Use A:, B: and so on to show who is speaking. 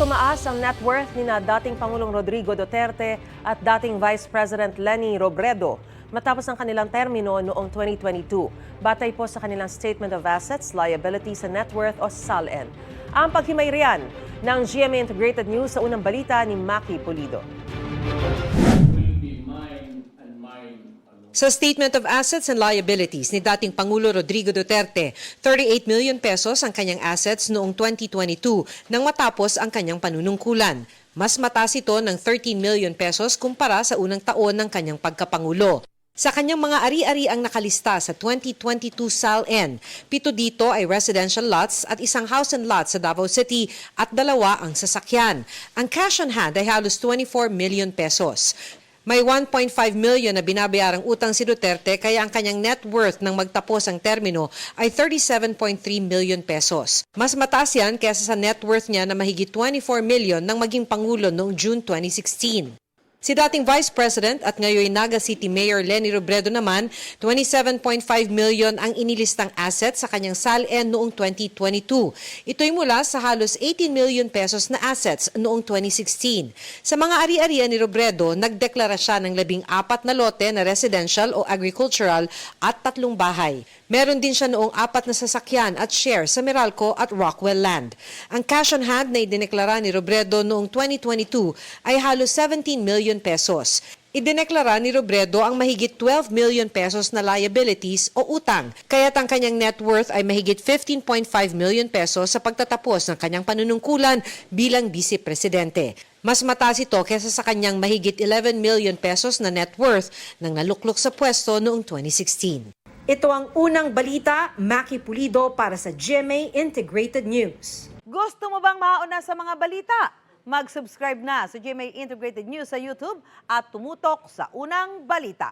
A: tumaas ang net worth ni na dating Pangulong Rodrigo Duterte at dating Vice President Leni Robredo matapos ang kanilang termino noong 2022. Batay po sa kanilang Statement of Assets, Liabilities and Net Worth o SALN. Ang paghimay riyan ng GMA Integrated News sa unang balita ni Maki Pulido.
B: Sa Statement of Assets and Liabilities ni dating Pangulo Rodrigo Duterte, 38 million pesos ang kanyang assets noong 2022 nang matapos ang kanyang panunungkulan. Mas mataas ito ng 13 million pesos kumpara sa unang taon ng kanyang pagkapangulo. Sa kanyang mga ari-ari ang nakalista sa 2022 SALN, 7 dito ay residential lots at isang house and lot sa Davao City at 2 ang sasakyan. Ang cash on hand ay halos 24 million pesos. May 1.5 million na binabayarang utang si Duterte kaya ang kanyang net worth nang magtapos ang termino ay 37.3 million pesos. Mas mataas yan kaysa sa net worth niya na mahigit 24 million nang maging Pangulo noong June 2016. Si dating Vice President at ngayon Naga City Mayor Leni Robredo naman, 27.5 million ang inilistang assets sa kanyang SALN noong 2022. Ito'y mula sa halos 18 million pesos na assets noong 2016. Sa mga ari-arian ni Robredo, nagdeklara siya ng 14 na lote na residential o agricultural at 3 bahay. Meron din siya noong 4 na sasakyan at share sa Meralco at Rockwell Land. Ang cash on hand na idineklara ni Robredo noong 2022 ay halos 17 million pesos. Idineklara ni Robredo ang mahigit 12 million pesos na liabilities o utang, kaya't ang kanyang net worth ay mahigit 15.5 million pesos sa pagtatapos ng kanyang panunungkulan bilang vice-presidente. Mas mataas ito kaysa sa kanyang mahigit 11 million pesos na net worth nang naluklok sa pwesto noong 2016. Ito ang unang balita, Maki Pulido para sa GMA Integrated News.
C: Gusto mo bang mauna sa mga balita? Mag-subscribe na sa GMA Integrated News sa YouTube at tumutok sa unang balita.